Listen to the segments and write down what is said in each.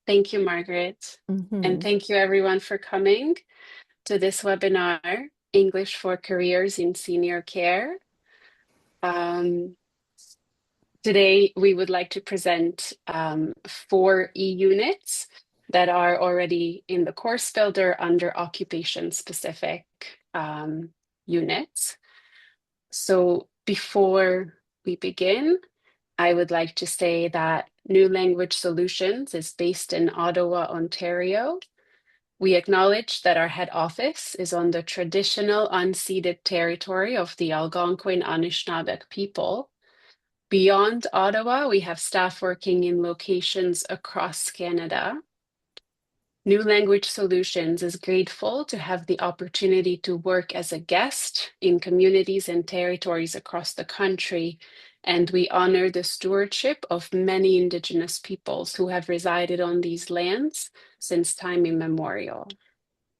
Thank you, Margaret. And Hmm. thank you, everyone, for coming to this webinar, English for Careers in Senior Care. Um, Today, we would like to present 4 e-units that are already in the course builder under occupation-specific units. So before we begin, I would like to say that New Language Solutions is based in Ottawa, Ontario. We acknowledge that our head office is on the traditional unceded territory of the Algonquin Anishinaabeg people. Beyond Ottawa, we have staff working in locations across Canada. New Language Solutions is grateful to have the opportunity to work as a guest in communities and territories across the country, and we honor the stewardship of many Indigenous peoples who have resided on these lands since time immemorial.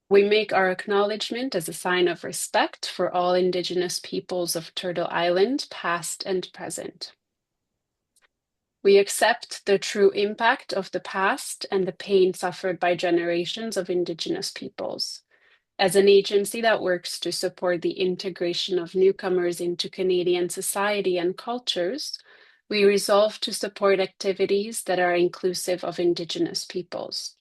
We make our acknowledgement as a sign of respect for all Indigenous peoples of Turtle Island, past and present. We accept the true impact of the past and the pain suffered by generations of Indigenous peoples. As an agency that works to support the integration of newcomers into Canadian society and cultures, we resolve to support activities that are inclusive of Indigenous peoples.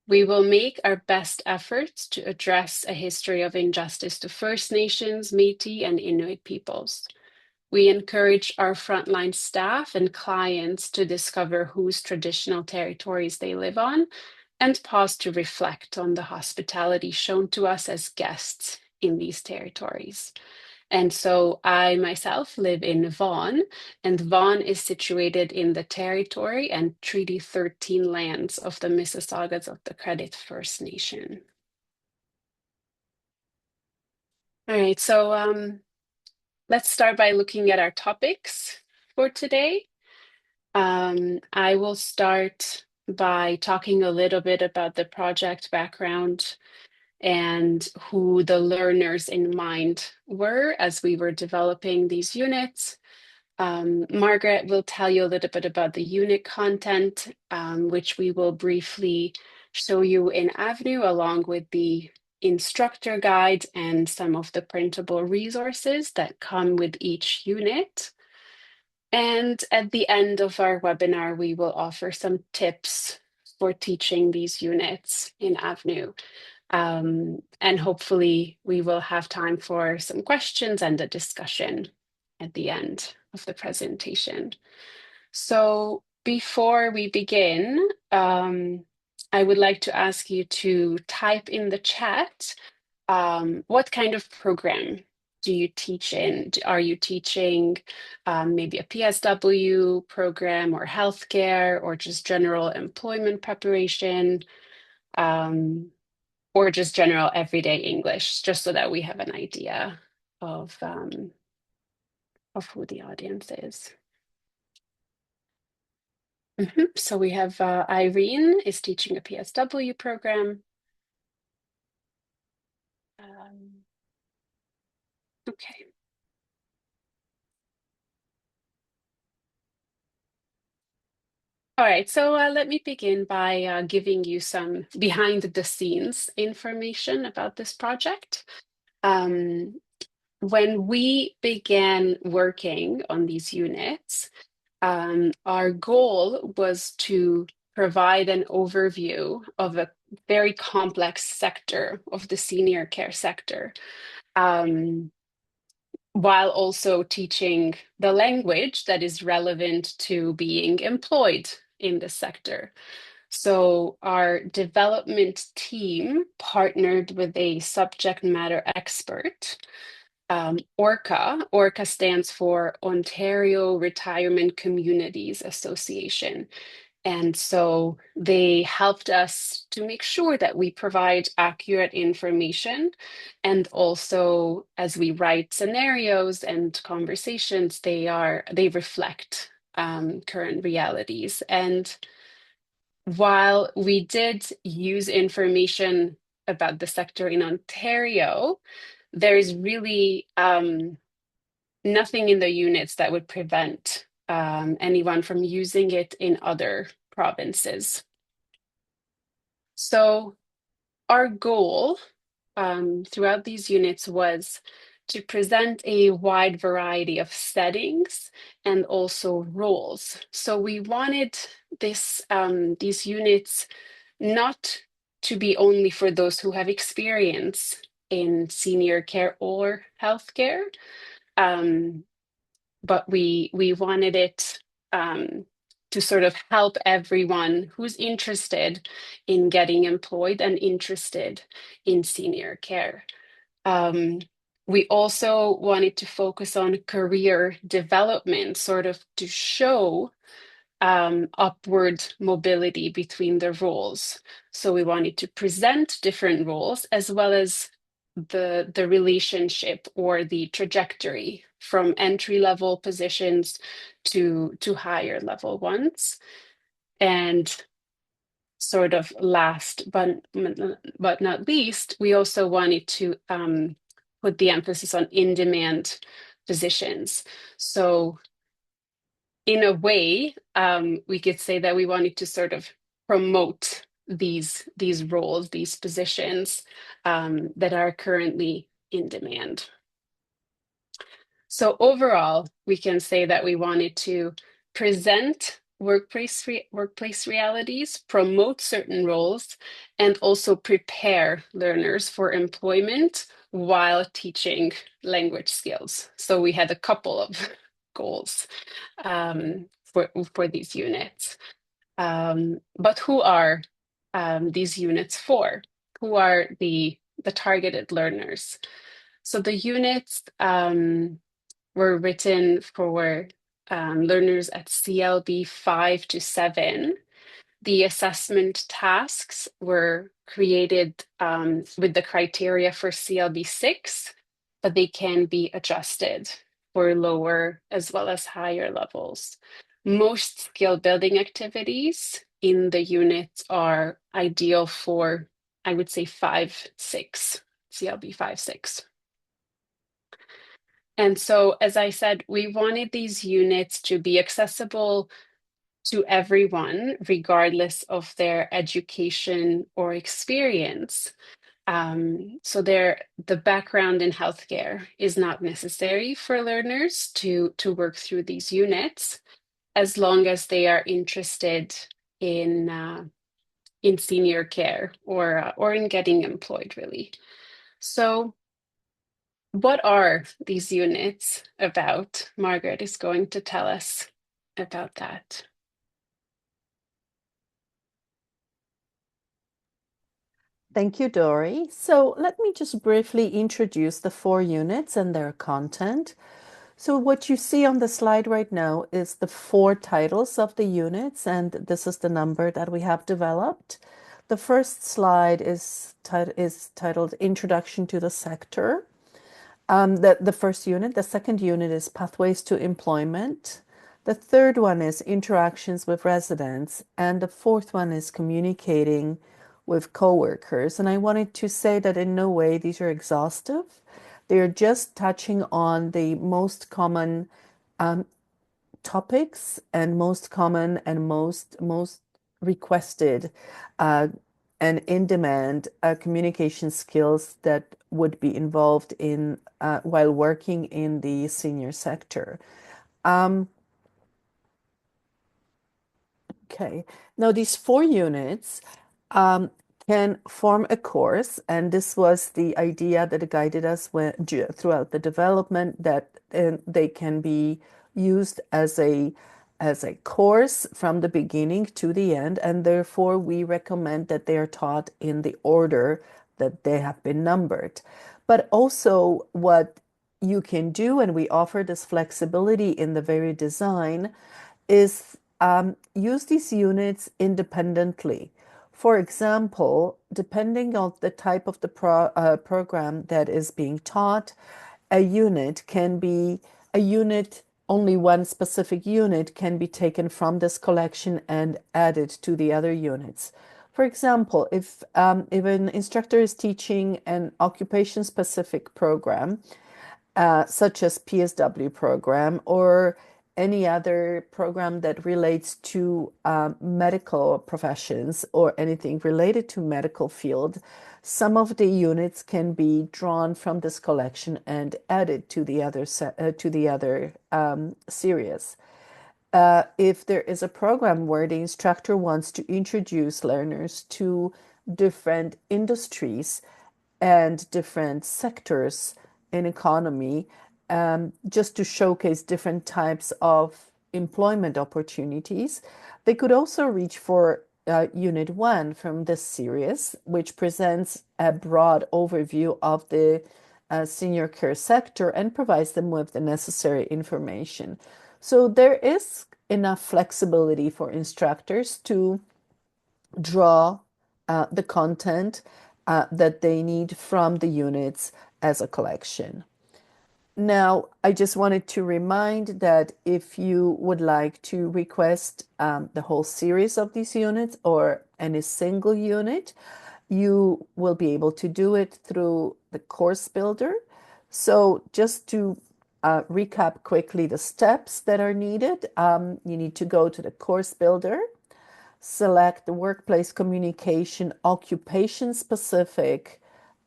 We will make our best efforts to address a history of injustice to First Nations, Métis, and Inuit peoples. We encourage our frontline staff and clients to discover whose traditional territories they live on and pause to reflect on the hospitality shown to us as guests in these territories. And so I myself live in Vaughan, and Vaughan is situated in the territory and Treaty 13 lands of the Mississaugas of the Credit First Nation. All right, so let's start by looking at our topics for today. I will start by talking a little bit about the project background and who the learners in mind were as we were developing these units. Margaret will tell you a little bit about the unit content, which we will briefly show you in Avenue along with the instructor guide and some of the printable resources that come with each unit. And at the end of our webinar, we will offer some tips for teaching these units in Avenue. And hopefully we will have time for some questions and a discussion at the end of the presentation. So before we begin, I would like to ask you to type in the chat what kind of program do you teach in? Are you teaching maybe a PSW program or healthcare or just general employment preparation um, or just general everyday English, just so that we have an idea of who the audience is. So we have Irene is teaching a PSW program. Um, okay. All right, so let me begin by giving you some behind the scenes information about this project. Um, when we began working on these units, our goal was to provide an overview of a very complex sector of the senior care sector. Um, while also teaching the language that is relevant to being employed in the sector. So, our development team partnered with a subject matter expert, ORCA. ORCA stands for Ontario Retirement Communities Association. And so they helped us to make sure that we provide accurate information. And also, as we write scenarios and conversations, they reflect current realities. And while we did use information about the sector in Ontario, there is really nothing in the units that would prevent anyone from using it in other provinces. So our goal throughout these units was to present a wide variety of settings and also roles. So we wanted these units not to be only for those who have experience in senior care or healthcare, um, but we wanted it to sort of help everyone who's interested in getting employed and interested in senior care. Um, we also wanted to focus on career development, sort of to show upward mobility between the roles. So we wanted to present different roles as well as the relationship or the trajectory from entry level positions to higher level ones. And sort of last but not least, we also wanted to put the emphasis on in-demand positions. So in a way, we could say that we wanted to sort of promote these roles, these positions that are currently in demand. So overall, we can say that we wanted to present workplace realities, promote certain roles, and also prepare learners for employment while teaching language skills. So we had a couple of goals for these units. But who are these units for? Who are the targeted learners? So the units were written for learners at CLB 5 to 7. The assessment tasks were created with the criteria for CLB 6, but they can be adjusted for lower as well as higher levels. Most skill building activities in the units are ideal for, I would say, 5, 6, CLB 5, 6. And so, as I said, we wanted these units to be accessible to everyone, regardless of their education or experience. So the background in healthcare is not necessary for learners to work through these units, as long as they are interested in senior care or in getting employed, really. So what are these units about? Margaret is going to tell us about that. Thank you, Dori. So let me just briefly introduce the 4 units and their content. So what you see on the slide right now is the 4 titles of the units, and this is the number that we have developed. The first slide is titled Introduction to the Sector. The first unit. The second unit is Pathways to Employment. The third one is Interactions with Residents. And the fourth one is Communicating with Coworkers. And I wanted to say that in no way these are exhaustive. They're just touching on the most common topics and most common and most requested and in-demand communication skills that would be involved in while working in the senior sector. Okay. Now these 4 units um, can form a course, and this was the idea that guided us throughout the development, that they can be used as a course from the beginning to the end, and therefore we recommend that they are taught in the order that they have been numbered. But also what you can do, and we offer this flexibility in the very design, is use these units independently. For example, depending on the type of the program that is being taught, a unit can be a unit, only one specific unit can be taken from this collection and added to the other units. For example, if an instructor is teaching an occupation-specific program, such as PSW program, or any other program that relates to medical professions or anything related to medical field, some of the units can be drawn from this collection and added to the other series. If there is a program where the instructor wants to introduce learners to different industries and different sectors in economy, just to showcase different types of employment opportunities, they could also reach for Unit 1 from this series, which presents a broad overview of the senior care sector and provides them with the necessary information. So there is enough flexibility for instructors to draw the content that they need from the units as a collection. Now, I just wanted to remind that if you would like to request the whole series of these units or any single unit, you will be able to do it through the course builder. So just to recap quickly the steps that are needed, you need to go to the course builder, select the workplace communication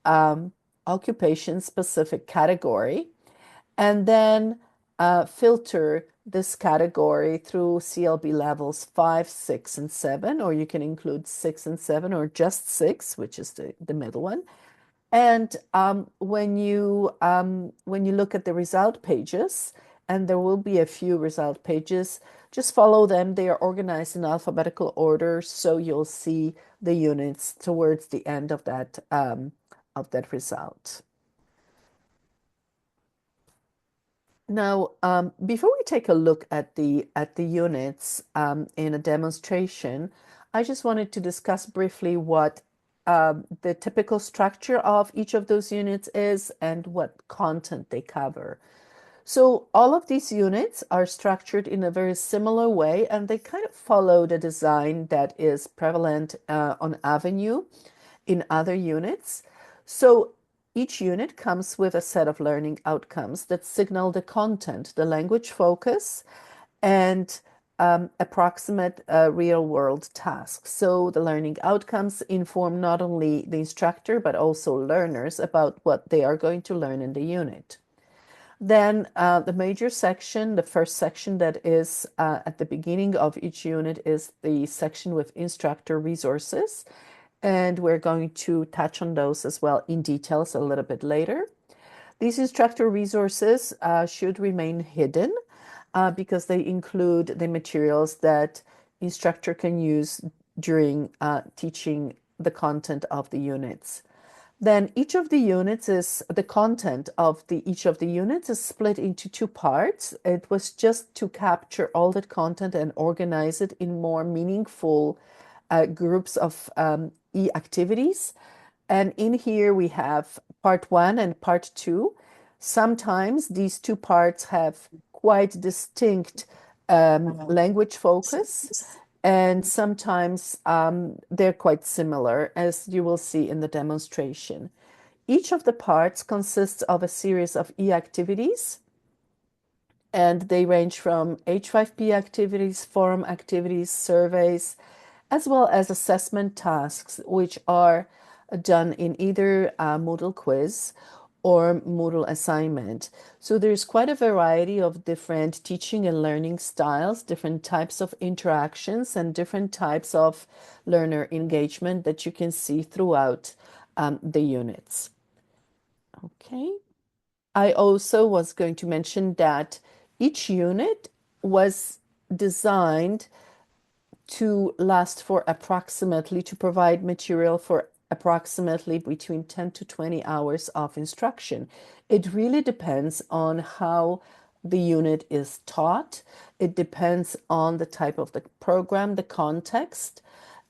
um, occupation specific category, and then filter this category through CLB levels 5, 6, and 7, or you can include 6 and 7, or just 6, which is the middle one. And when you look at the result pages, and there will be a few result pages, just follow them. They are organized in alphabetical order, so you'll see the units towards the end of that result. Now, before we take a look at the units in a demonstration, I just wanted to discuss briefly what the typical structure of each of those units is and what content they cover. So all of these units are structured in a very similar way, and they kind of follow the design that is prevalent on Avenue in other units. So each unit comes with a set of learning outcomes that signal the content, the language focus, and approximate real-world tasks. So the learning outcomes inform not only the instructor, but also learners about what they are going to learn in the unit. Then the major section, the first section that is at the beginning of each unit, is the section with instructor resources. And we're going to touch on those as well in details a little bit later. These instructor resources should remain hidden because they include the materials that instructor can use during teaching the content of the units. Then each of the units is the content of each of the units is split into two parts. It was just to capture all that content and organize it in more meaningful groups of e-activities. And in here we have part 1 and part 2. Sometimes these two parts have quite distinct language focus, and sometimes they're quite similar, as you will see in the demonstration. Each of the parts consists of a series of e-activities, and they range from H5P activities, forum activities, surveys, as well as assessment tasks, which are done in either Moodle quiz or Moodle assignment. So there's quite a variety of different teaching and learning styles, different types of interactions, and different types of learner engagement that you can see throughout the units. Okay. I also was going to mention that each unit was designed to last for approximately, to provide material for approximately between 10 to 20 hours of instruction. It really depends on how the unit is taught. It depends on the type of the program, the context,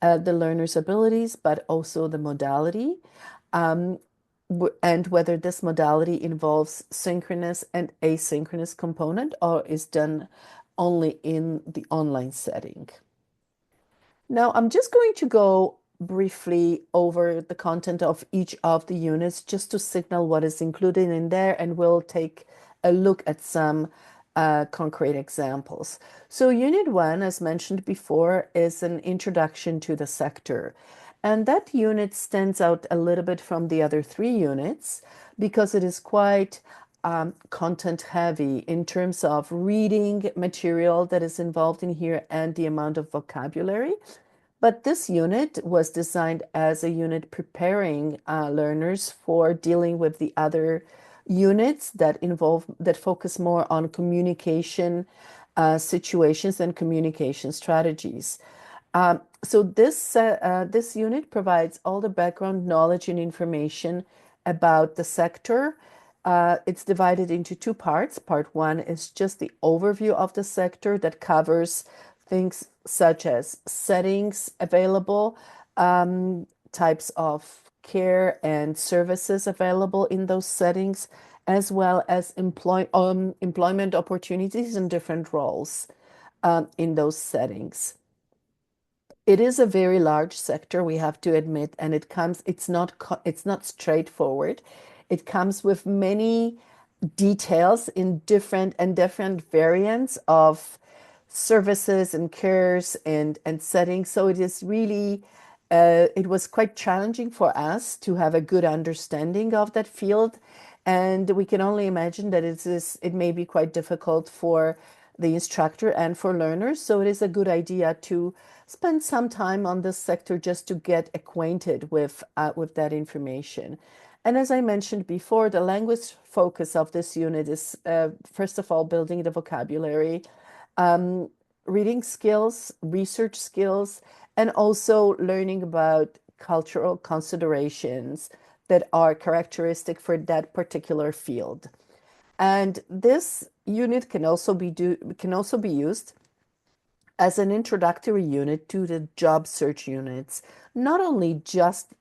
the learner's abilities, but also the modality. Um, and whether this modality involves synchronous and asynchronous component or is done only in the online setting. Now, I'm just going to go briefly over the content of each of the units just to signal what is included in there, and we'll take a look at some concrete examples. So, Unit 1, as mentioned before, is an introduction to the sector. And that unit stands out a little bit from the other three units because it is quite content heavy in terms of reading material that is involved in here and the amount of vocabulary. But this unit was designed as a unit preparing learners for dealing with the other units that focus more on communication situations and communication strategies. This unit provides all the background knowledge and information about the sector. It's divided into two parts. Part one is just the overview of the sector that covers things such as settings available, types of care and services available in those settings, as well as employment opportunities and different roles in those settings. It is a very large sector, we have to admit, and it's not straightforward. It comes with many details in different variants of services and cares and settings. So it was quite challenging for us to have a good understanding of that field. And we can only imagine that it may be quite difficult for the instructor and for learners. So it is a good idea to spend some time on this sector just to get acquainted with that information. And as I mentioned before, the language focus of this unit is, first of all, building the vocabulary, um, reading skills, research skills, and also learning about cultural considerations that are characteristic for that particular field. And this unit can also be used as an introductory unit to the job search units, not only just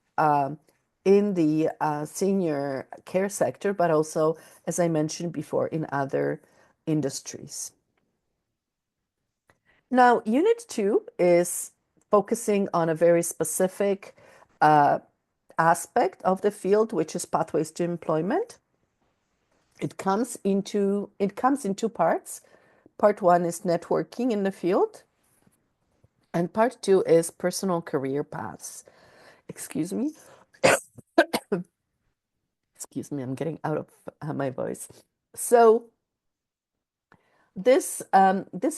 in the senior care sector, but also, as I mentioned before, in other industries. Now, Unit 2 is focusing on a very specific uh, aspect of the field, which is pathways to employment. It comes in two parts. Part one is networking in the field, and part two is personal career paths. Excuse me. Excuse me, I'm getting out of my voice. So this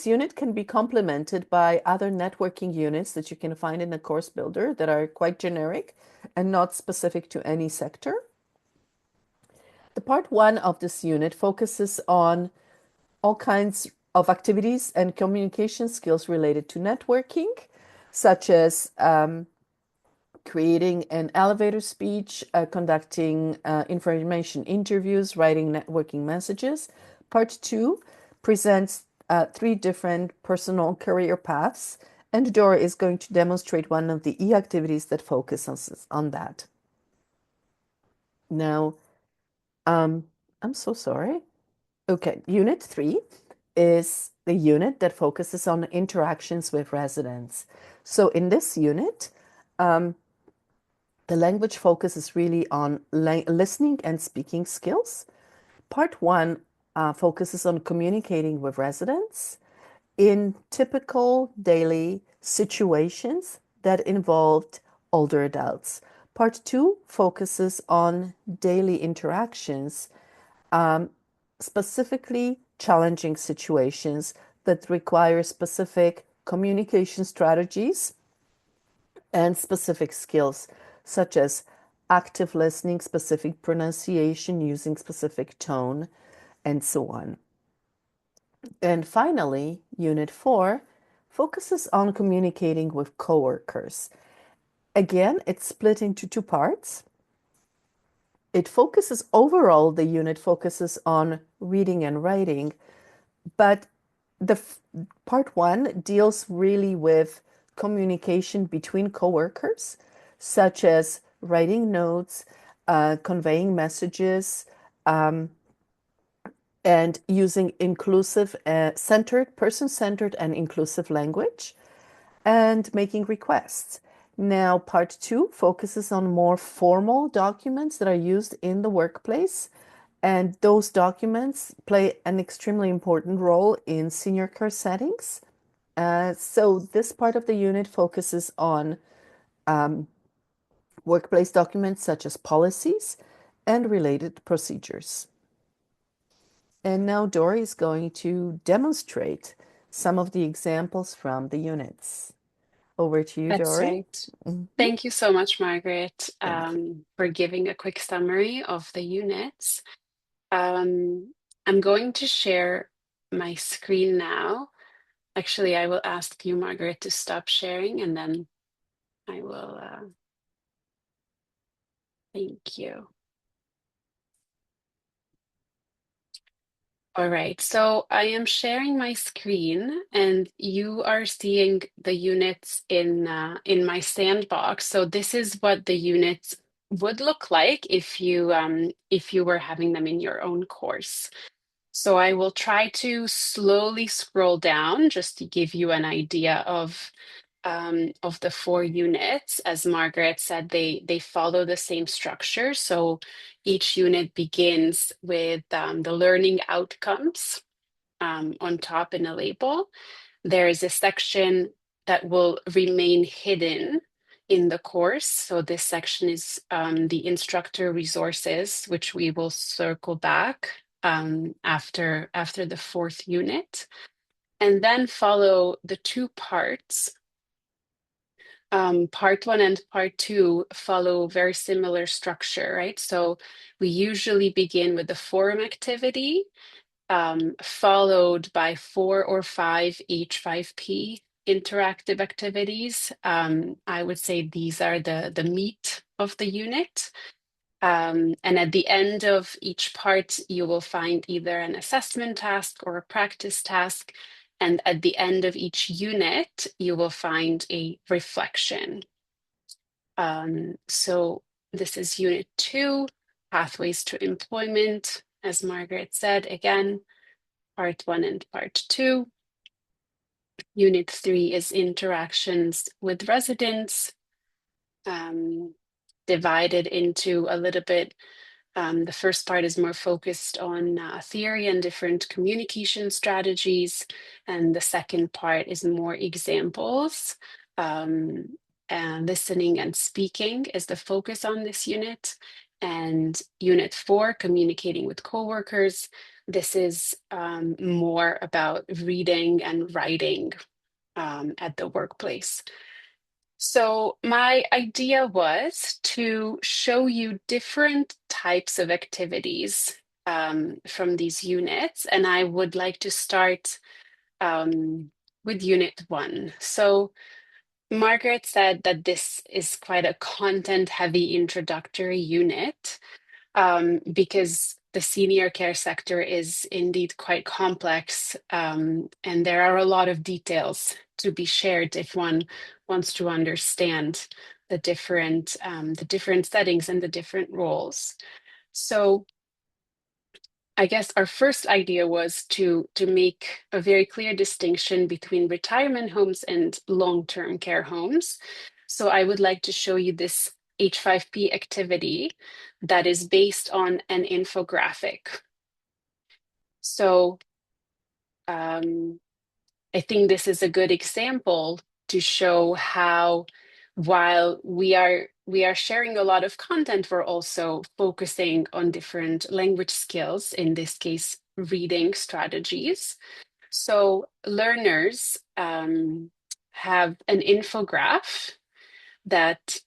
unit can be complemented by other networking units that you can find in the course builder that are quite generic and not specific to any sector. The part one of this unit focuses on all kinds of activities and communication skills related to networking, such as creating an elevator speech, conducting information interviews, writing networking messages. Part two presents three different personal career paths, and Dora is going to demonstrate one of the e-activities that focuses on that. Now, I'm so sorry. Okay, Unit 3 is the unit that focuses on interactions with residents. So in this unit, the language focus is really on listening and speaking skills. Part 1 focuses on communicating with residents in typical daily situations that involved older adults. Part 2 focuses on daily interactions, specifically challenging situations that require specific communication strategies and specific skills, such as active listening, specific pronunciation, using specific tone, and so on. And finally, Unit 4 focuses on communicating with coworkers. Again, it's split into two parts. The unit focuses on reading and writing, but the part one deals really with communication between coworkers, such as writing notes, conveying messages, and using person-centered and inclusive language, and making requests. Now, part two focuses on more formal documents that are used in the workplace And those documents play an extremely important role in senior care settings. So this part of the unit focuses on um, workplace documents such as policies and related procedures. And now Dory is going to demonstrate some of the examples from the units. Over to you, That's Dory. right. Mhm. Thank you so much, Margaret, Thank you. for giving a quick summary of the units. I'm going to share my screen now. Actually, I will ask you, Margaret, to stop sharing and then I will, thank you. All right, so I am sharing my screen and you are seeing the units in my sandbox. So this is what the units would look like if you were having them in your own course. So I will try to slowly scroll down just to give you an idea of the four units. As Margaret said, they follow the same structure. So each unit begins with the learning outcomes on top in a label. There is a section that will remain hidden in the course. So this section is the instructor resources, which we will circle back after the fourth unit, and then follow the two parts. Part one and part two follow very similar structure, right? So we usually begin with the forum activity, followed by 4 or 5 H5P interactive activities. I would say these are the meat of the unit. And at the end of each part, you will find either an assessment task or a practice task. And at the end of each unit, you will find a reflection. So this is unit 2, pathways to employment. As Margaret said, again, part 1 and part 2. Unit 3 is interactions with residents, um, divided into a little bit. The first part is more focused on theory and different communication strategies, and the second part is more examples. And listening and speaking is the focus on this unit. And unit 4, communicating with coworkers. This is more about reading and writing at the workplace. So, my idea was to show you different types of activities from these units, and I would like to start with unit 1. So, Margaret said that this is quite a content-heavy introductory unit because the senior care sector is indeed quite complex, and there are a lot of details to be shared if one wants to understand the different settings and the different roles. So I guess our first idea was to make a very clear distinction between retirement homes and long-term care homes. So I would like to show you this H5P activity that is based on an infographic. So I think this is a good example to show how while we are sharing a lot of content, we're also focusing on different language skills, in this case, reading strategies. So learners have an infograph that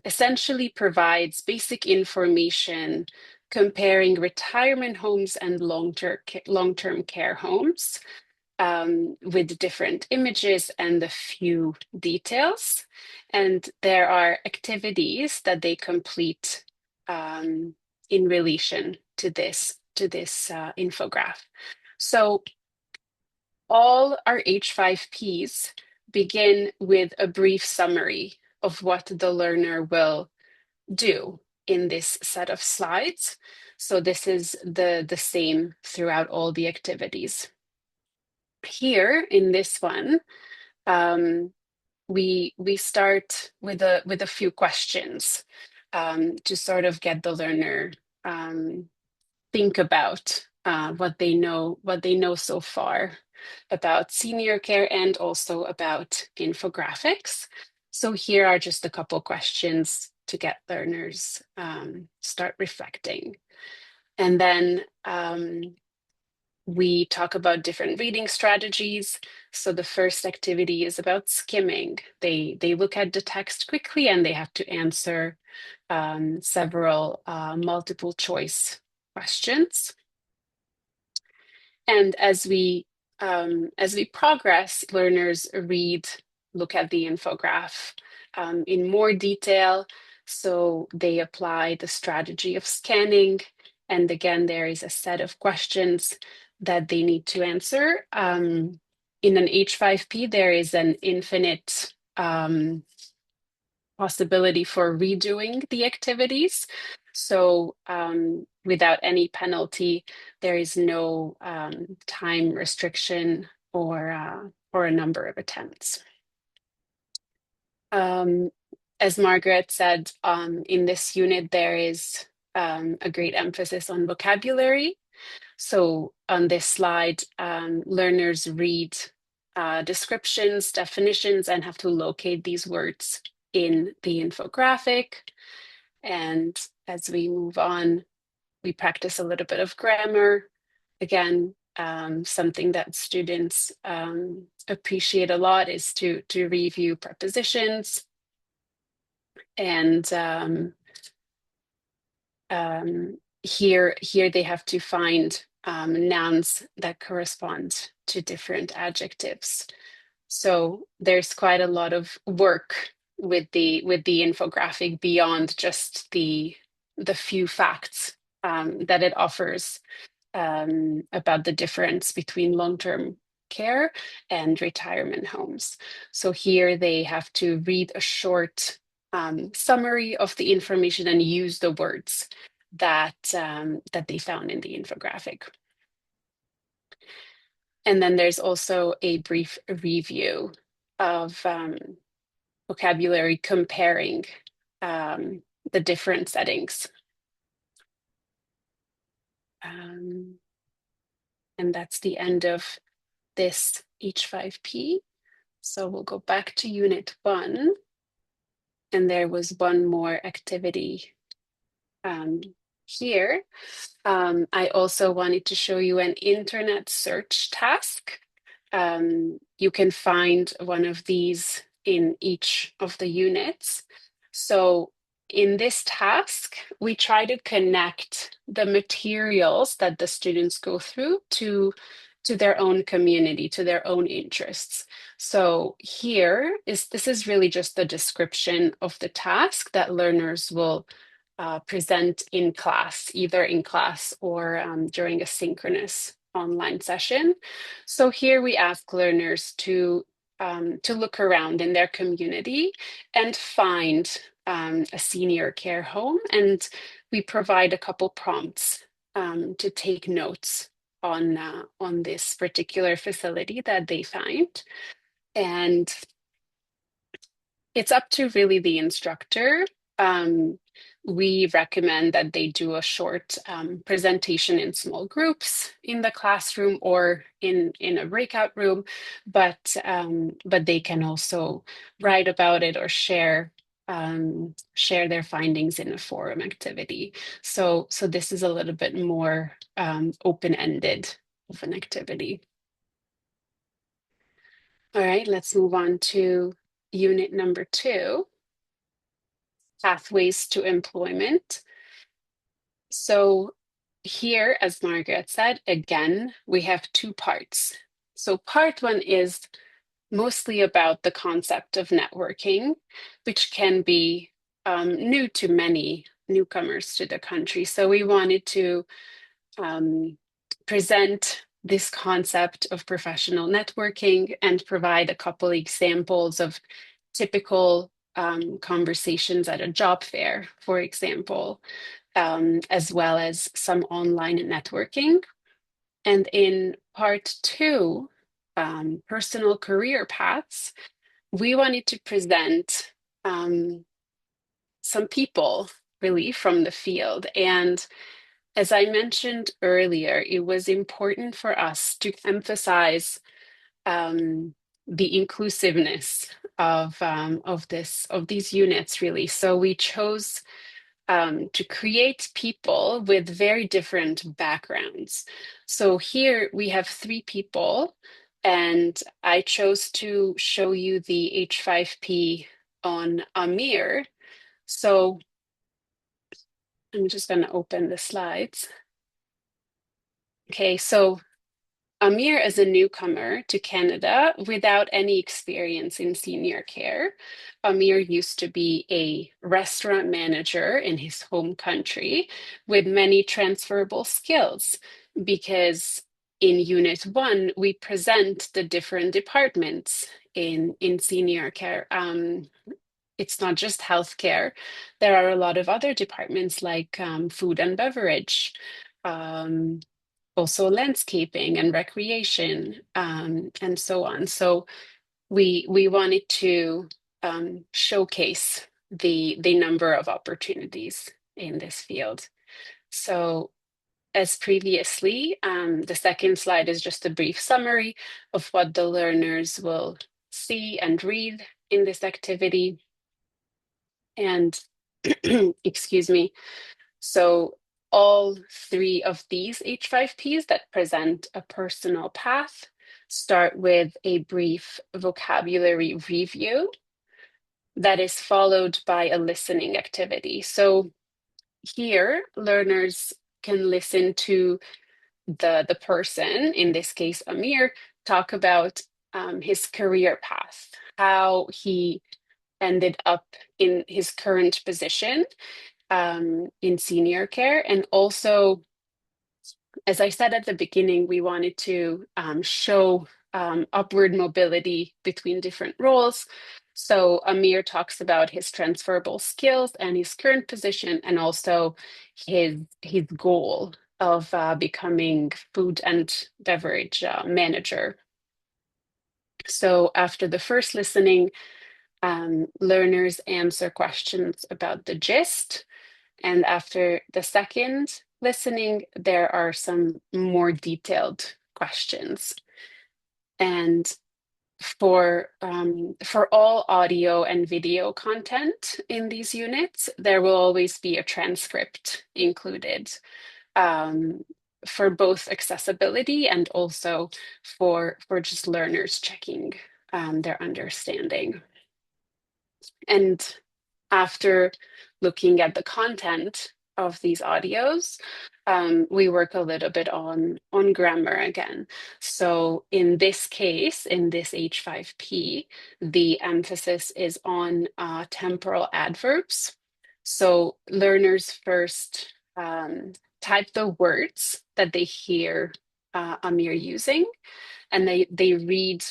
essentially provides basic information comparing retirement homes and long-term care homes with different images and a few details. And there are activities that they complete in relation to this infograph. So all our H5Ps begin with a brief summary of what the learner will do in this set of slides. So this is the same throughout all the activities. Here in this one, we start with a few questions to sort of get the learner think about what they know so far about senior care and also about infographics. So here are just a couple questions to get learners start reflecting. And then we talk about different reading strategies. So the first activity is about skimming. They look at the text quickly and they have to answer several multiple choice questions. And as we progress, learners look at the infograph in more detail. So they apply the strategy of scanning. And again, there is a set of questions that they need to answer. In an H5P, there is an infinite possibility for redoing the activities. So without any penalty, there is no time restriction or a number of attempts. Um, as Margaret said, in this unit, there is a great emphasis on vocabulary. So on this slide, learners read descriptions, definitions, and have to locate these words in the infographic. And as we move on, we practice a little bit of grammar. Again, something that students appreciate a lot is to review prepositions. And here they have to find nouns that correspond to different adjectives. So there's quite a lot of work with the infographic beyond just the few facts that it offers about the difference between long-term care and retirement homes. So here they have to read a short summary of the information and use the words that they found in the infographic. And then there's also a brief review of vocabulary comparing the different settings. And that's the end of this H5P. So we'll go back to Unit 1. And there was one more activity here. I also wanted to show you an internet search task. You can find one of these in each of the units. So in this task, we try to connect the materials that the students go through to their own community, to their own interests. So this is really just the description of the task that learners will present in class, either in class or during a synchronous online session. So here we ask learners to look around in their community and find a senior care home, and we provide a couple prompts to take notes on this particular facility that they find. And it's up to really the instructor. We recommend that they do a short presentation in small groups in the classroom or in a breakout room, but they can also write about it or share their findings in a forum activity. So this is a little bit more open-ended of an activity. All right, let's move on to unit number 2. Pathways to employment. So here, as Margaret said, again, we have 2 parts. So part 1 is mostly about the concept of networking, which can be new to many newcomers to the country. So we wanted to present this concept of professional networking and provide a couple examples of typical conversations at a job fair, for example, as well as some online networking. And in part 2, personal career paths, we wanted to present some people really from the field. And as I mentioned earlier, it was important for us to emphasize um, the inclusiveness of these units, really. So we chose to create people with very different backgrounds. So here we have three people, and I chose to show you the H5P on Amir. So I'm just going to open the slides. Okay, so Amir is a newcomer to Canada without any experience in senior care. Amir used to be a restaurant manager in his home country with many transferable skills because in Unit 1, we present the different departments in senior care. It's not just healthcare. There are a lot of other departments like food and beverage. Um, Also landscaping and recreation, and so on. So we wanted to showcase the number of opportunities in this field. So as previously, the second slide is just a brief summary of what the learners will see and read in this activity. And excuse me. So all three of these H5Ps that present a personal path start with a brief vocabulary review that is followed by a listening activity. So here, learners can listen to the person, in this case, Amir, talk about his career path, how he ended up in his current position in senior care. And also, as I said at the beginning, we wanted to show upward mobility between different roles. So Amir talks about his transferable skills and his current position, and also his goal of becoming food and beverage manager. So after the first listening, learners answer questions about the gist. And after the second listening, there are some more detailed questions. And for all audio and video content in these units, there will always be a transcript included um, for both accessibility and also for just learners checking their understanding. And after looking at the content of these audios, we work a little bit on grammar again. So in this case, in this H5P, the emphasis is on temporal adverbs. So learners first type the words that they hear Amir using, and they read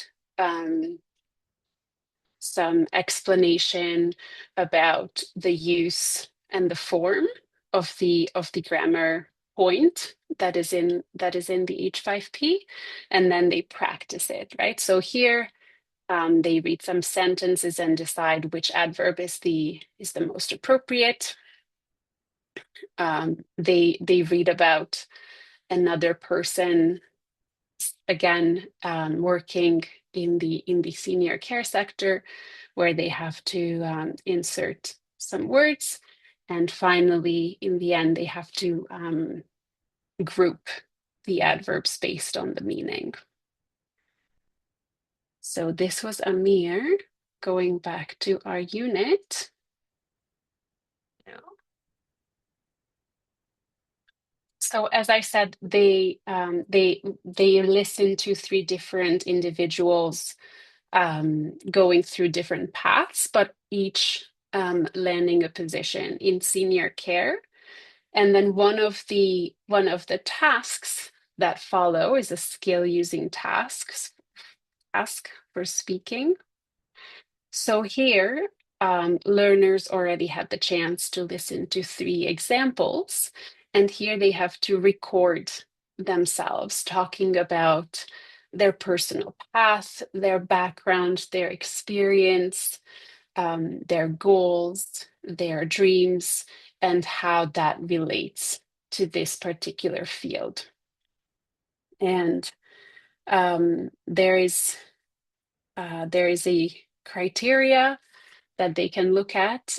some explanation about the use and the form of the grammar point that is in the H5P, and then they practice it, right? So here they read some sentences and decide which adverb is the most appropriate. They read about another person again working in the senior care sector, where they have to insert some words, and finally, in the end, they have to group the adverbs based on the meaning. So this was Amir. Going back to our unit. So as I said, they listen to three different individuals going through different paths, but each landing a position in senior care. And then one of the tasks that follow is a skill using task for speaking. So here, learners already had the chance to listen to three examples, and here they have to record themselves talking about their personal path, their background, their experience, their goals, their dreams, and how that relates to this particular field. And there is a criteria that they can look at.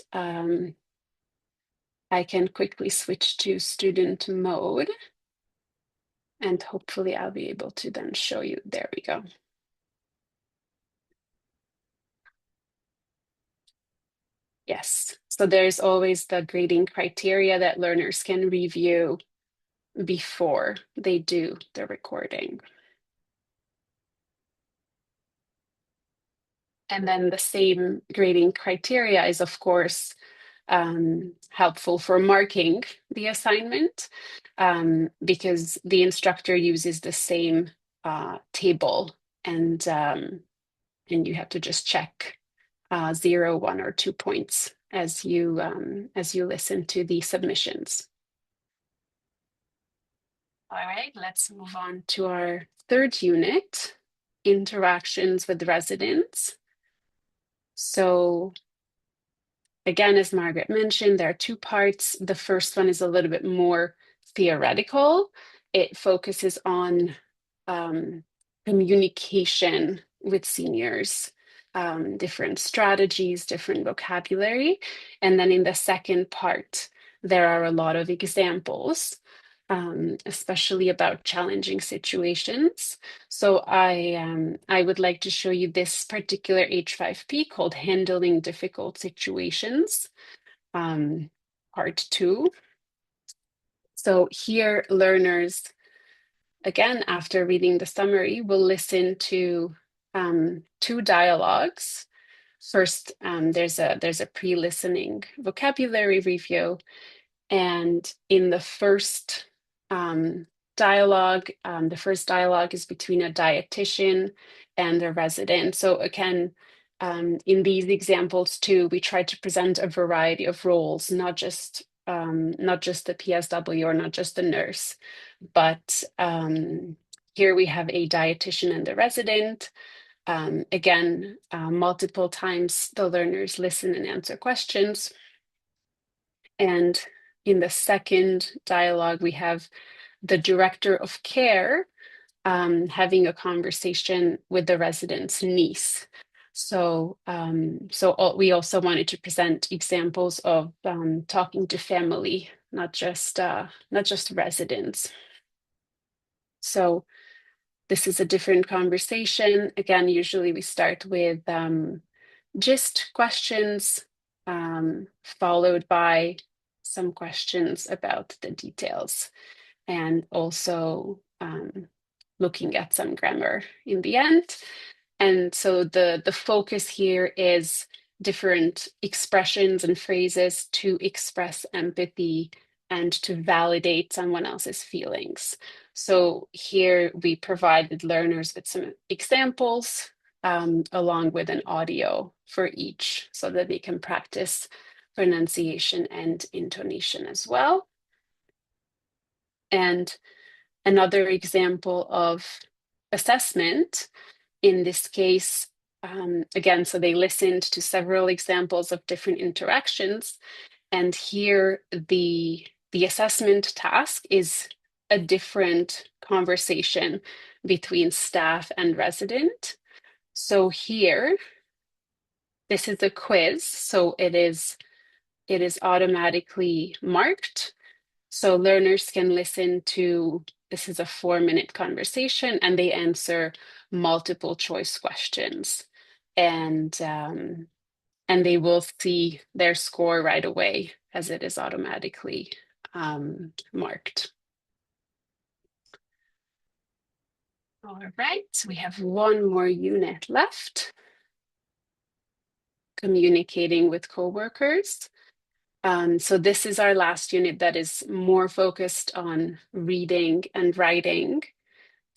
I can quickly switch to student mode, and hopefully I'll be able to then show you. There we go. Yes, so there's always the grading criteria that learners can review before they do the recording. And then the same grading criteria is, of course, helpful for marking the assignment, because the instructor uses the same table, and you have to just check 0, 1, or 2 points as you listen to the submissions. All right, let's move on to our third unit, interactions with residents. So again, as Margaret mentioned, there are 2 parts. The first one is a little bit more theoretical. It focuses on communication with seniors, different strategies, different vocabulary. And then in the second part, there are a lot of examples, especially about challenging situations. So I would like to show you this particular H5P called Handling Difficult Situations, part 2. So here learners, again, after reading the summary, will listen to 2 dialogues. First, there's a pre-listening vocabulary review, and in the first dialogue, the first dialogue is between a dietitian and a resident. So again, in these examples too, we try to present a variety of roles, not just the PSW or not just the nurse, but here we have a dietitian and the resident. Again, multiple times the learners listen and answer questions. And in the second dialogue, we have the director of care having a conversation with the resident's niece. So, we also wanted to present examples of talking to family, not just residents. So this is a different conversation. Again, usually we start with gist questions, followed by some questions about the details, and also looking at some grammar in the end. And so the focus here is different expressions and phrases to express empathy and to validate someone else's feelings. So here we provided learners with some examples along with an audio for each so that they can practice pronunciation and intonation as well. And another example of assessment, in this case, again, so they listened to several examples of different interactions, and here the assessment task is a different conversation between staff and resident. So here, this is a quiz, so it is automatically marked. So learners can listen to, this is a 4-minute conversation, and they answer multiple choice questions. And they will see their score right away as it is automatically marked. All right, we have one more unit left. Communicating with coworkers. So this is our last unit that is more focused on reading and writing.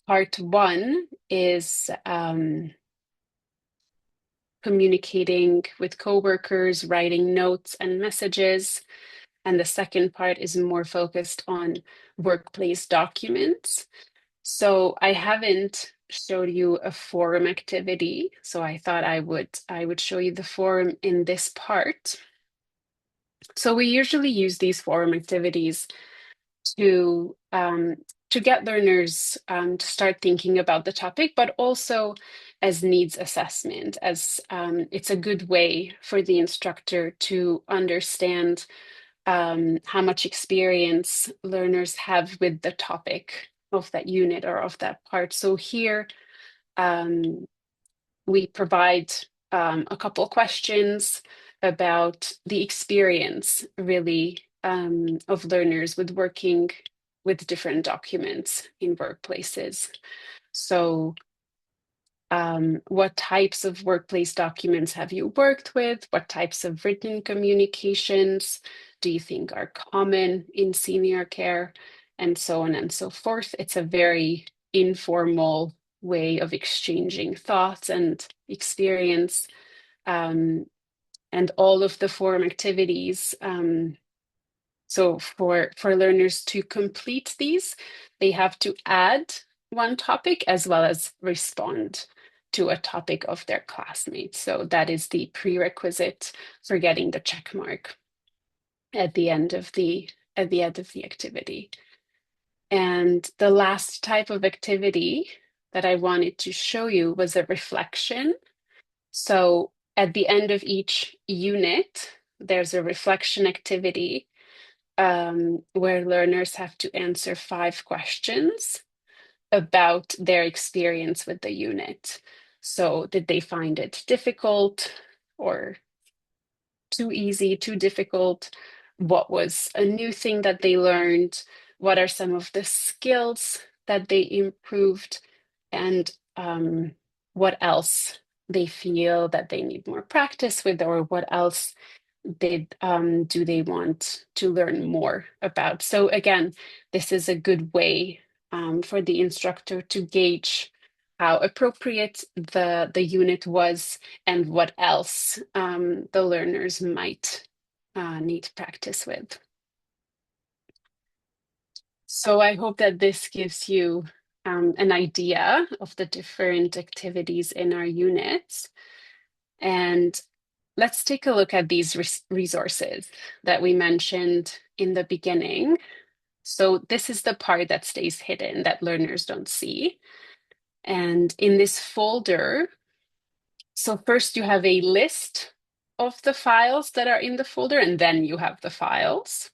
Part 1 is communicating with coworkers, writing notes and messages. And the second part is more focused on workplace documents. So I haven't showed you a forum activity, so I thought I would show you the forum in this part. So we usually use these forum activities to to get learners to start thinking about the topic, but also as needs assessment, as it's a good way for the instructor to understand how much experience learners have with the topic of that unit or of that part. So here um, we provide a couple questions about the experience, really, of learners with working with different documents in workplaces. So, what types of workplace documents have you worked with? What types of written communications do you think are common in senior care? And so on and so forth. It's a very informal way of exchanging thoughts and experience. Um, and all of the forum activities. So for learners to complete these, they have to add one topic as well as respond to a topic of their classmates. So that is the prerequisite for getting the check mark at the end of the activity. And the last type of activity that I wanted to show you was a reflection. So at the end of each unit, there's a reflection activity where learners have to answer 5 questions about their experience with the unit. So, did they find it difficult or too easy, too difficult? What was a new thing that they learned? What are some of the skills that they improved? And what else they feel that they need more practice with, or what else do they want to learn more about? So again, this is a good way for the instructor to gauge how appropriate the unit was and what else the learners might need practice with. So I hope that this gives you an idea of the different activities in our units. And let's take a look at these resources that we mentioned in the beginning. So this is the part that stays hidden that learners don't see. And in this folder, so first you have a list of the files that are in the folder, and then you have the files.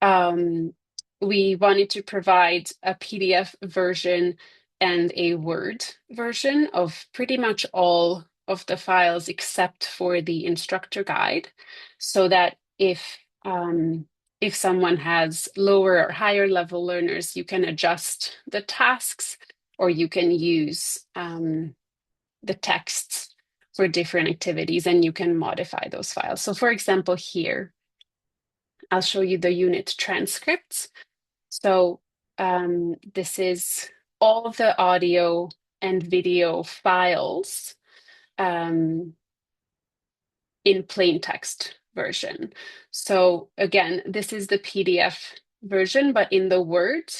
Um, we wanted to provide a PDF version and a Word version of pretty much all of the files except for the instructor guide, so that if someone has lower or higher level learners, you can adjust the tasks or you can use the texts for different activities and you can modify those files. So for example, here, I'll show you the unit transcripts. So this is all the audio and video files um, in plain text version. So again, this is the PDF version, but in the Word,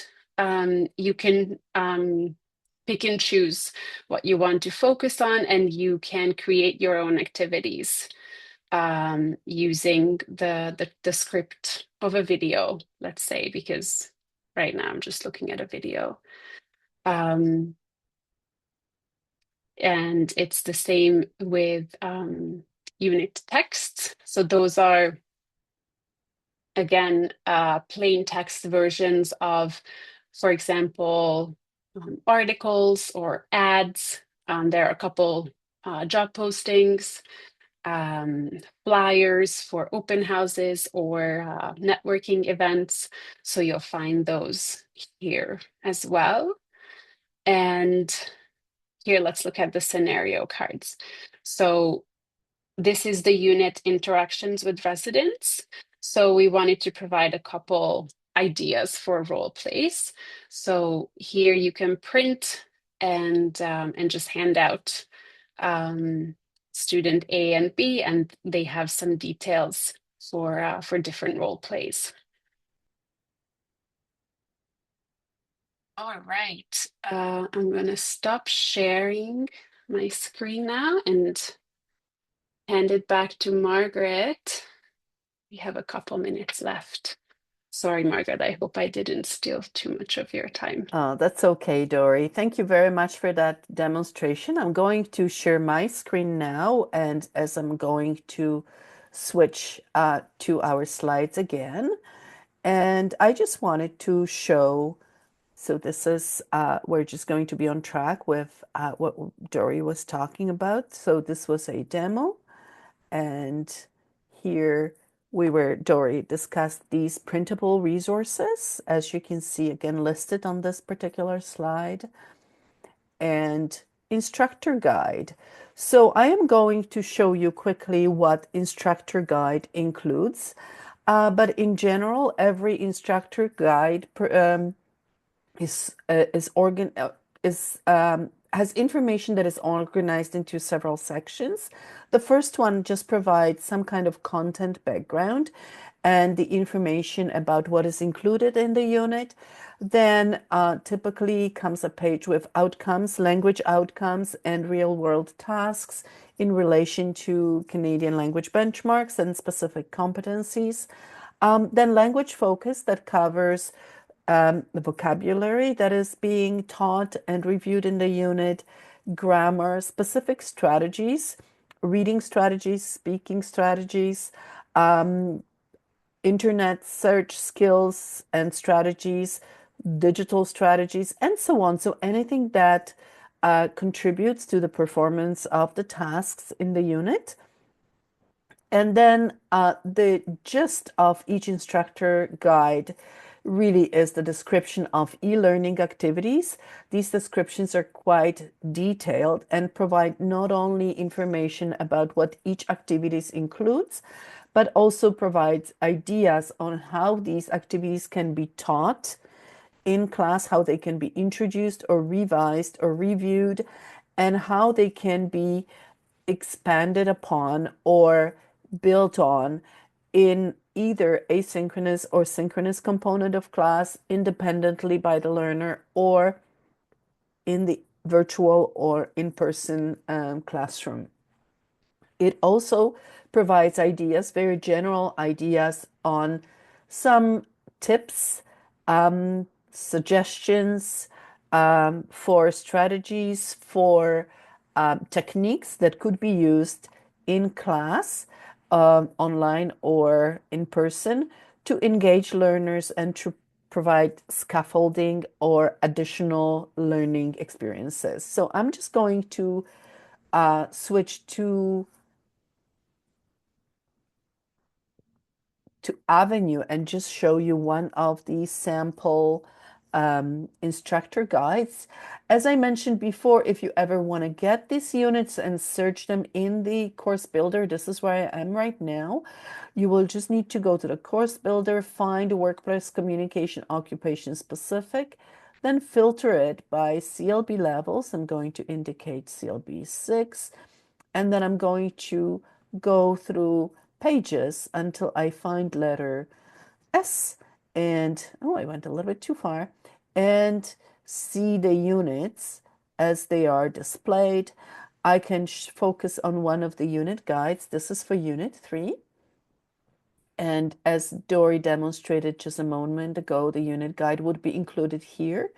you can pick and choose what you want to focus on, and you can create your own activities using the script of a video, let's say, because right now I'm just looking at a video. And it's the same with unit texts. So those are, again, plain text versions of, for example, articles or ads. There are a couple job postings, flyers for open houses or networking events. So you'll find those here as well. And here, let's look at the scenario cards. So this is the unit interactions with residents. So we wanted to provide a couple ideas for role plays. So here you can print and just hand out student A and B, and they have some details for different role plays. All right, I'm going to stop sharing my screen now and hand it back to Margaret. We have a couple minutes left. Sorry, Margaret, I hope I didn't steal too much of your time. That's okay, Dory. Thank you very much for that demonstration. I'm going to share my screen now, and as I'm going to switch to our slides again, and I just wanted to show, so this is, we're just going to be on track with what Dory was talking about. So this was a demo, and here Dory discussed these printable resources, as you can see again listed on this particular slide, and instructor guide. So I am going to show you quickly what instructor guide includes. But in general, every instructor guide is organ is has information that is organized into several sections. The first one just provides some kind of content background and the information about what is included in the unit. Then typically comes a page with outcomes, language outcomes, and real world tasks in relation to Canadian language benchmarks and specific competencies. Then language focus that covers the vocabulary that is being taught and reviewed in the unit, grammar, specific strategies, reading strategies, speaking strategies, um, internet search skills and strategies, digital strategies, and so on. So anything that contributes to the performance of the tasks in the unit. And then the gist of each instructor guide really is the description of e-learning activities. These descriptions are quite detailed and provide not only information about what each activities includes, but also provides ideas on how these activities can be taught in class, how they can be introduced or revised or reviewed, and how they can be expanded upon or built on in either asynchronous or synchronous component of class independently by the learner or in the virtual or in-person classroom. It also provides ideas, very general ideas on some tips, suggestions for strategies, for techniques that could be used in class, online or in person, to engage learners and to provide scaffolding or additional learning experiences. So I'm just going to switch to Avenue and just show you one of the sample instructor guides. As I mentioned before, if you ever want to get these units and search them in the course builder, this is where I am right now. You will just need to go to the course builder, find workplace communication occupation specific, then filter it by CLB levels. I'm going to indicate CLB 6, and then I'm going to go through pages until I find letter S, and oh, I went a little bit too far, and see the units as they are displayed. I can focus on one of the unit guides. This is for Unit 3. And as Dory demonstrated just a moment ago, the unit guide would be included here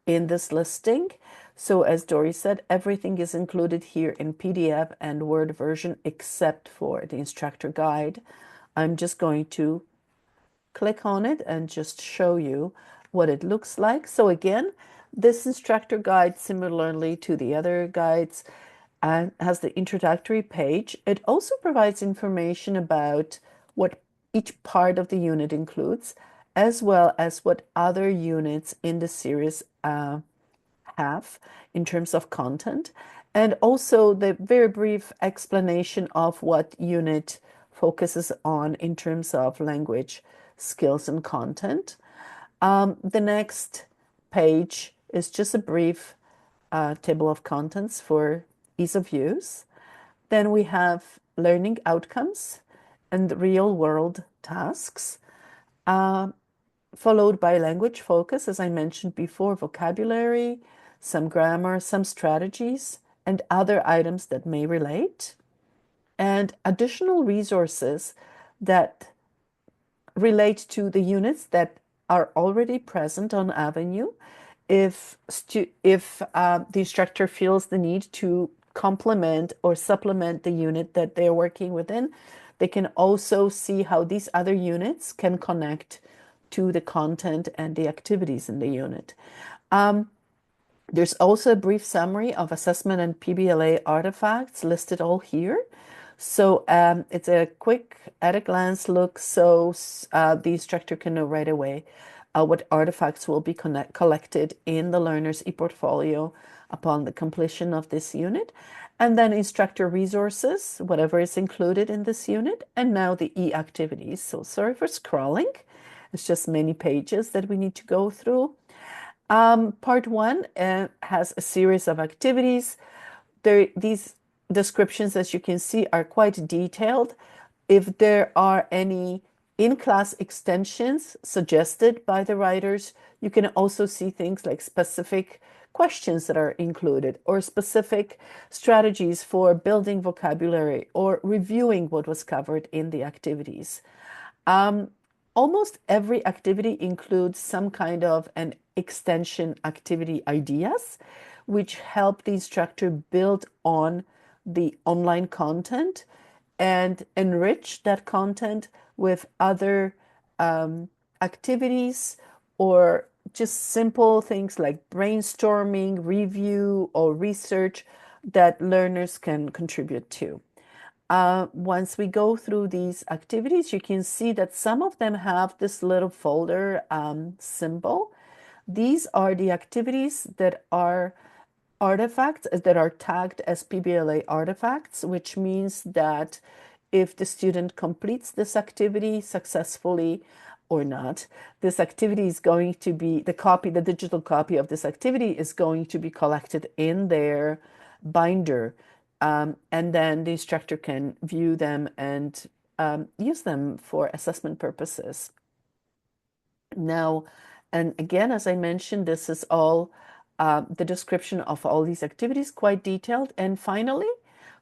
in this listing. So as Dory said, everything is included here in PDF and Word version except for the instructor guide. I'm just going to click on it and just show you what it looks like. So again, this instructor guide, similarly to the other guides, has the introductory page. It also provides information about what each part of the unit includes, as well as what other units in the series have in terms of content, and also the very brief explanation of what unit focuses on in terms of language skills and content. The next page is just a brief table of contents for ease of use. Then we have learning outcomes and real world tasks, followed by language focus, as I mentioned before, vocabulary, some grammar, some strategies, and other items that may relate, and additional resources that relate to the units that are already present on Avenue. If the instructor feels the need to complement or supplement the unit that they're working within, they can also see how these other units can connect to the content and the activities in the unit. Um, there's also a brief summary of assessment and PBLA artifacts listed all here. So it's a quick at a glance look, so the instructor can know right away what artifacts will be collected in the learner's e-portfolio upon the completion of this unit. And then instructor resources, whatever is included in this unit, and now the e-activities. So sorry for scrolling. It's just many pages that we need to go through. Part one has a series of activities. These descriptions, as you can see, are quite detailed. If there are any in-class extensions suggested by the writers, you can also see things like specific questions that are included or specific strategies for building vocabulary or reviewing what was covered in the activities. Um, Almost every activity includes some kind of an extension activity ideas, which help the instructor build on the online content and enrich that content with other activities or just simple things like brainstorming, review, or research that learners can contribute to. Once we go through these activities, you can see that some of them have this little folder symbol. These are the activities that are artifacts that are tagged as PBLA artifacts, which means that if the student completes this activity successfully or not, this activity is going to be the digital copy of this activity is going to be collected in their binder. And then the instructor can view them and use them for assessment purposes. Now, and again, as I mentioned, this is all the description of all these activities, quite detailed. And finally,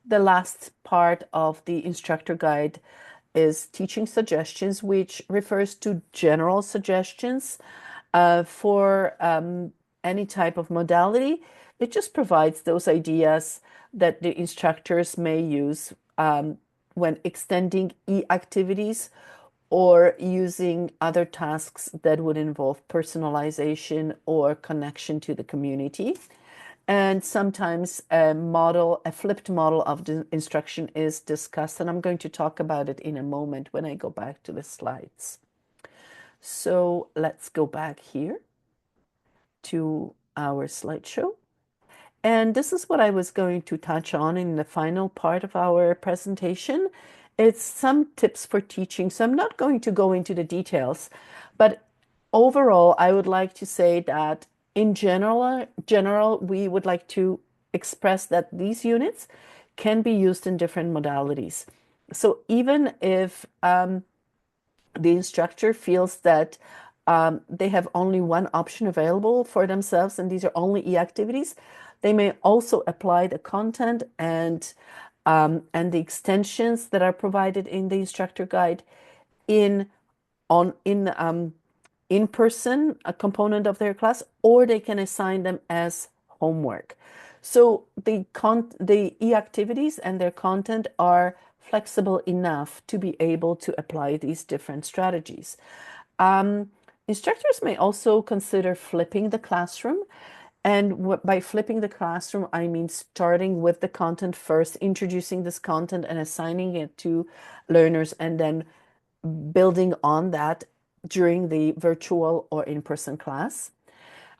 the last part of the instructor guide is teaching suggestions, which refers to general suggestions for any type of modality. It just provides those ideas that the instructors may use when extending e-activities or using other tasks that would involve personalization or connection to the community. And sometimes a flipped model of the instruction is discussed, and I'm going to talk about it in a moment when I go back to the slides. So let's go back here to our slideshow. And this is what I was going to touch on in the final part of our presentation. It's some tips for teaching. So I'm not going to go into the details, but overall, I would like to say that in general, we would like to express that these units can be used in different modalities. So even if the instructor feels that they have only one option available for themselves, and these are only e-activities, they may also apply the content and the extensions that are provided in the instructor guide in on in person a component of their class, or they can assign them as homework. So the e-activities and their content are flexible enough to be able to apply these different strategies. Um, Instructors may also consider flipping the classroom. And by flipping the classroom, I mean starting with the content first, introducing this content and assigning it to learners, and then building on that during the virtual or in-person class.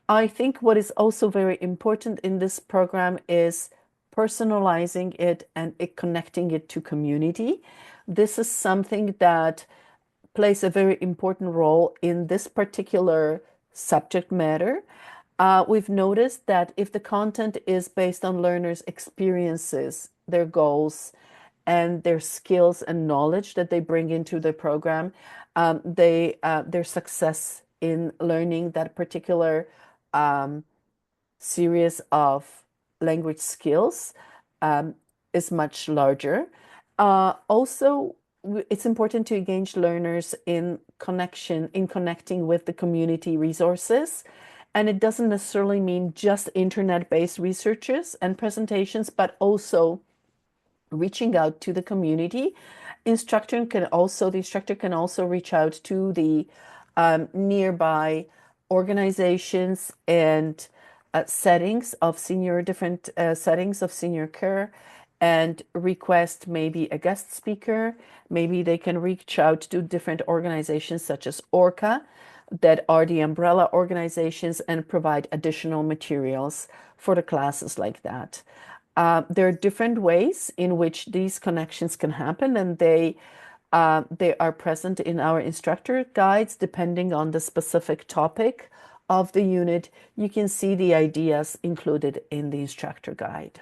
I think what is also very important in this program is personalizing it and connecting it to community. This is something that plays a very important role in this particular subject matter. We've noticed that if the content is based on learners' experiences, their goals, and their skills and knowledge that they bring into the program, their success in learning that particular series of language skills um, is much larger. Also, it's important to engage learners in connecting with the community resources. And it doesn't necessarily mean just internet-based researches and presentations, but also reaching out to the community. The instructor can also reach out to the nearby organizations and different settings of senior care and request maybe a guest speaker. Maybe they can reach out to different organizations such as ORCA that are the umbrella organizations and provide additional materials for the classes like that. There are different ways in which these connections can happen, and they are present in our instructor guides depending on the specific topic of the unit. You can see the ideas included in the instructor guide.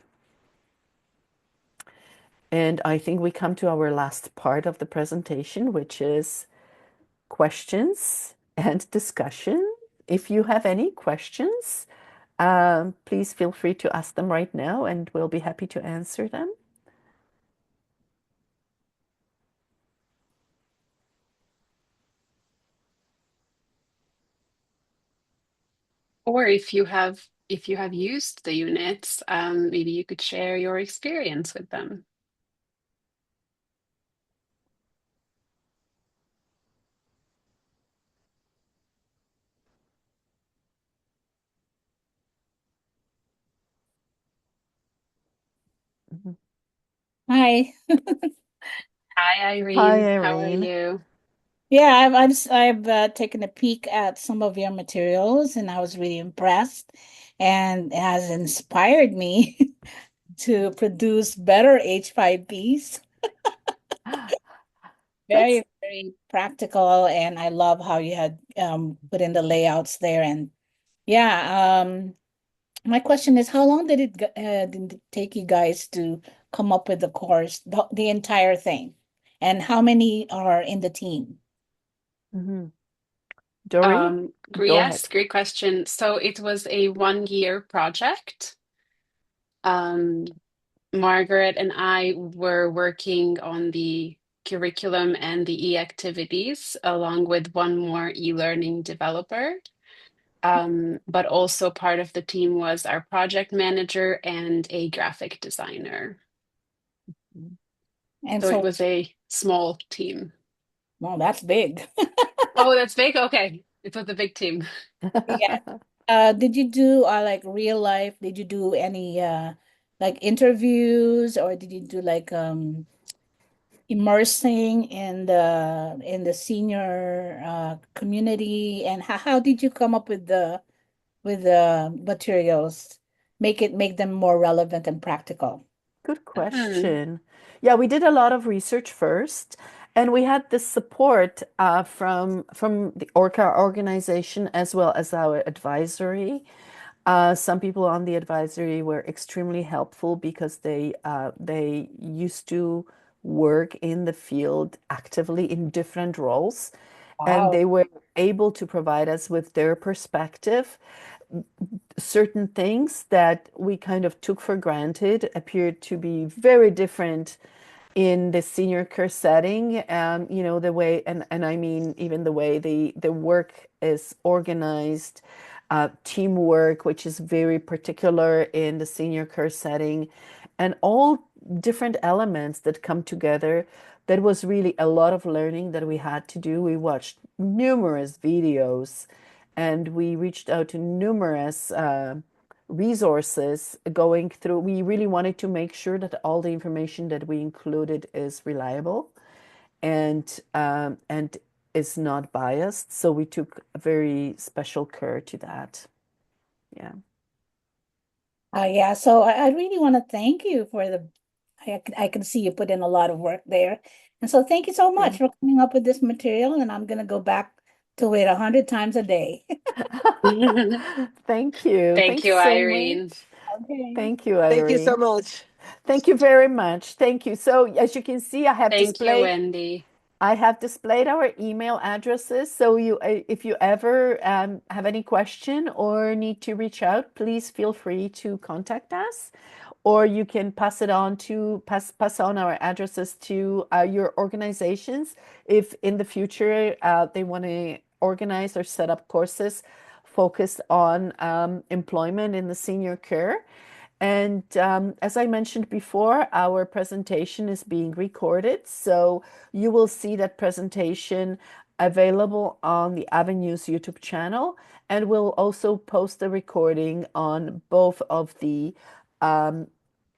And I think we come to our last part of the presentation, which is questions and discussion. If you have any questions, please feel free to ask them right now, and we'll be happy to answer them. Or if you have used the units, maybe you could share your experience with them. Mhm. Hi. Hi, Hi, Irene. How are Irene. you? Yeah, I've taken a peek at some of your materials and I was really impressed and it has inspired me to produce better H5Ps. That's Very, very practical and I love how you had put in the layouts there and yeah, my question is how long did it take you guys to come up with the course, the entire thing? And how many are in the team? mhm. Dori, go Yes, ahead. great question. So it was a 1 year project. Um, Margaret and I were working on the curriculum and the e-activities along with one more e-learning developer. But also part of the team was our project manager and a graphic designer. And So it so, was a small team. well, that's big. Oh, that's big? Okay. It was a big team. Yeah. Did you do like real life? Did you do any like interviews or did you do like immersing in the senior community? And how did you come up with the materials? Make them more relevant and practical. Good Hmm. question. Yeah, we did a lot of research first, and we had this support from the ORCA organization as well as our advisory. Some people on the advisory were extremely helpful because they used to work in the field actively in different roles, and Wow. they were able to provide us with their perspective. Certain things that we kind of took for granted appeared to be very different in the senior care setting. The way, and I mean, even the way the work is organized, teamwork, which is very particular in the senior care setting, and all different elements that come together. That was really a lot of learning that we had to do. We watched numerous videos and we reached out to numerous resources going through. We really wanted to make sure that all the information that we included is reliable and is not biased. So we took a very special care to that. Yeah. Yeah, so I really want to thank you for I can see you put in a lot of work there. And so thank you so much Thank for coming up with this material. And I'm going to go back to it 100 times a day. Thank you. Thank Thanks you, so Irene. much. Okay. Thank you, Thank you so Irene. much. Thank you very much. Thank you. So as you can see, Thank you, Wendy. I have displayed our email addresses. So if you ever have any question or need to reach out, please feel free to contact us. or you can pass on our addresses to your organizations if in the future they want to organize or set up courses focused on employment in the senior care. And as I mentioned before, our presentation is being recorded, so you will see that presentation available on the Avenues YouTube channel, and we'll also post the recording on both of the um,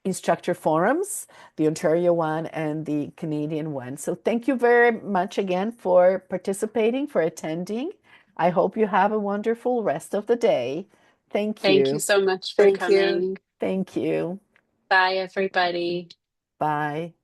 instructor forums, the Ontario one and the Canadian one. So thank you very much again for participating, for attending. I hope you have a wonderful rest of the day. Thank Thank you you. so much for Thank you. coming. Thank you. Bye, everybody. Bye.